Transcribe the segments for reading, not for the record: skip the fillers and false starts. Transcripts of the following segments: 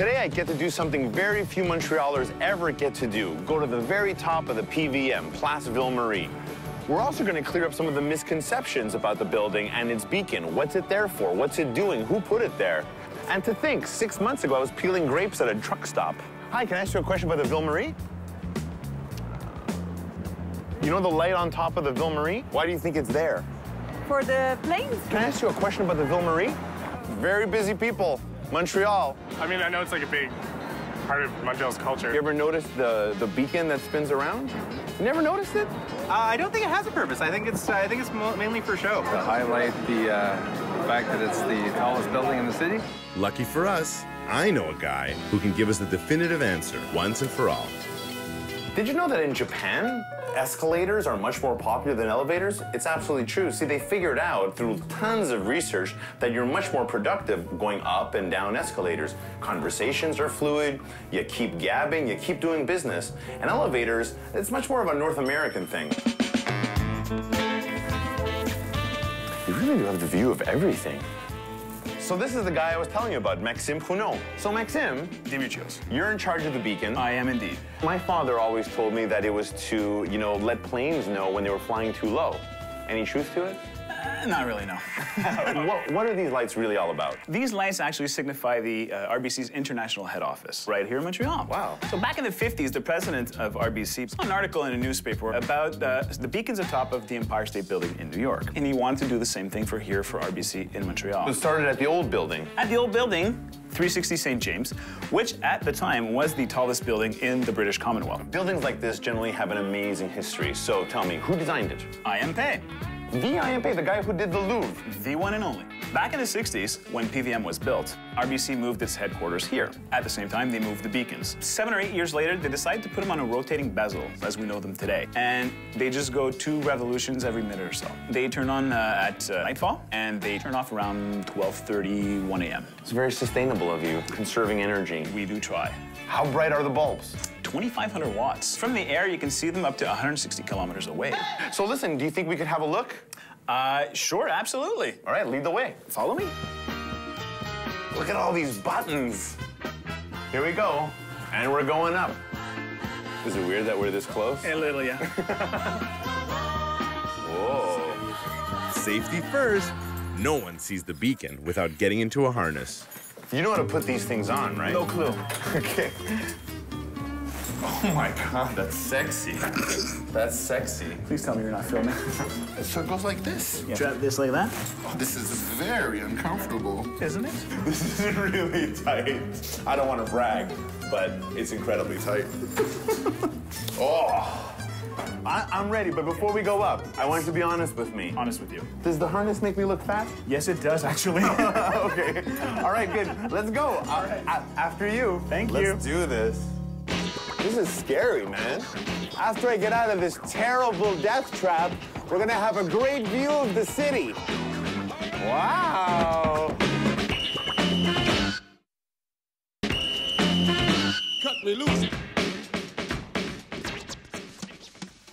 Today I get to do something very few Montrealers ever get to do. Go to the very top of the PVM, Place Ville-Marie. We're also going to clear up some of the misconceptions about the building and its beacon. What's it there for? What's it doing? Who put it there? And to think, 6 months ago I was peeling grapes at a truck stop. Hi, can I ask you a question about the Ville-Marie? You know the light on top of the Ville-Marie? Why do you think it's there? For the planes? Can I ask you a question about the Ville-Marie? Very busy people. Montreal. I mean, I know it's like a big part of Montreal's culture. You ever noticed the beacon that spins around? You never noticed it? I don't think it has a purpose. I think it's mainly for show. To highlight the fact that it's the tallest building in the city. Lucky for us, I know a guy who can give us the definitive answer once and for all. Did you know that in Japan, escalators are much more popular than elevators? It's absolutely true. See, they figured out through tons of research that you're much more productive going up and down escalators. Conversations are fluid, you keep gabbing, you keep doing business. And elevators, it's much more of a North American thing. You really do have the view of everything. So this is the guy I was telling you about, Maxime Pruneau. So Maxime, Dimitrios. you're in charge of the beacon. I am indeed. My father always told me that it was to, let planes know when they were flying too low. Any truth to it? Not really, no. What are these lights really all about? These lights actually signify the RBC's international head office right here in Montreal. Wow. So back in the 50s, the president of RBC saw an article in a newspaper about the beacons atop of the Empire State Building in New York. And he wanted to do the same thing for RBC in Montreal. It started at the old building. At the old building, 360 St. James, which at the time was the tallest building in the British Commonwealth. Buildings like this generally have an amazing history. So tell me, who designed it? IMP. The IMP, the guy who did the Louvre. The one and only. Back in the 60s, when PVM was built, RBC moved its headquarters here. At the same time, they moved the beacons. 7 or 8 years later, they decided to put them on a rotating bezel, as we know them today. And they just go 2 revolutions every minute or so. They turn on at nightfall, and they turn off around 12:30, 1 a.m. It's very sustainable of you, conserving energy. We do try. How bright are the bulbs? 2,500 watts. From the air, you can see them up to 160 kilometers away. So listen, do you think we could have a look? Sure, absolutely. All right, lead the way. Follow me. Look at all these buttons. Here we go, and we're going up. Is it weird that we're this close? A little, yeah. Whoa. Safety first. No one sees the beacon without getting into a harness. You know how to put these things on, right? No clue. Okay. Oh my God, that's sexy. That's sexy. Please tell me you're not filming. So it goes like this. Yeah. Strap this like that. Oh, this is very uncomfortable. Isn't it? This is really tight. I don't want to brag, but it's incredibly tight. Oh. I'm ready, but before we go up, I want you to be honest with me. Honest with you. Does the harness make me look fat? Yes, it does, actually. Okay. All right, good. Let's go. After you. Thank you. Let's do this. This is scary, man. After I get out of this terrible death trap, we're gonna have a great view of the city. Wow. Cut me loose.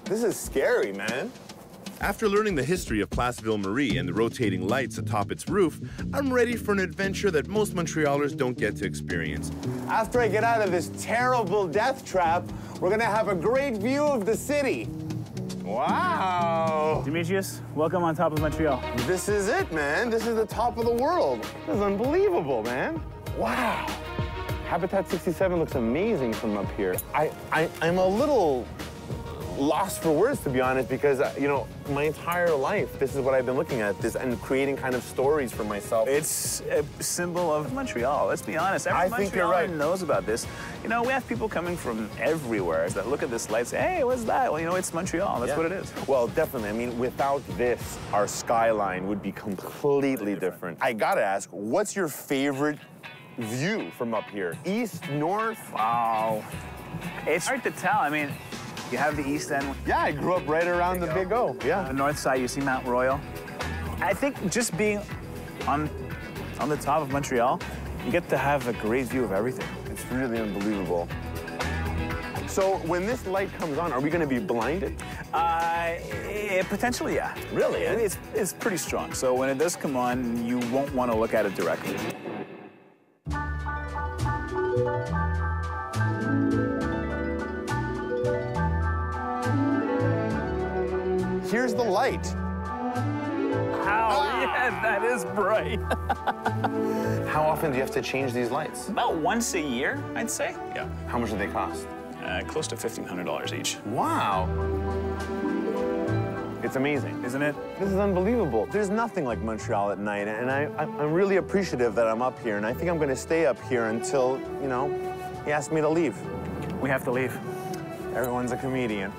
This is scary, man. After learning the history of Place Ville-Marie and the rotating lights atop its roof, I'm ready for an adventure that most Montrealers don't get to experience. After I get out of this terrible death trap, we're gonna have a great view of the city. Wow. Dimitrios, welcome on top of Montreal. This is it, man. This is the top of the world. This is unbelievable, man. Wow. Habitat 67 looks amazing from up here. I'm a little lost for words, to be honest, because, my entire life, this is what I've been looking at, this, and creating kind of stories for myself. It's a symbol of Montreal, let's be honest. I think you're right. Everyone knows about this. We have people coming from everywhere that look at this light and say, hey, what's that? Well, it's Montreal, that's what it is. Well, definitely. I mean, without this, our skyline would be completely different. I gotta ask, what's your favorite view from up here? East, north? Wow. It's hard to tell. I mean, you have the east end. Yeah, I grew up right around the Big O. Yeah. On the north side, you see Mount Royal. I think just being on the top of Montreal, you get to have a great view of everything. It's really unbelievable. So when this light comes on, are we going to be blinded? Potentially, yeah. Really? It's pretty strong. So when it does come on, you won't want to look at it directly. here's the light. Wow, yeah, that is bright. How often do you have to change these lights? About once a year, I'd say. Yeah. How much do they cost? Close to $1,500 each. Wow. It's amazing. Isn't it? This is unbelievable. There's nothing like Montreal at night, and I'm really appreciative that I'm up here, and I think I'm going to stay up here until, you know, he asks me to leave. We have to leave. Everyone's a comedian.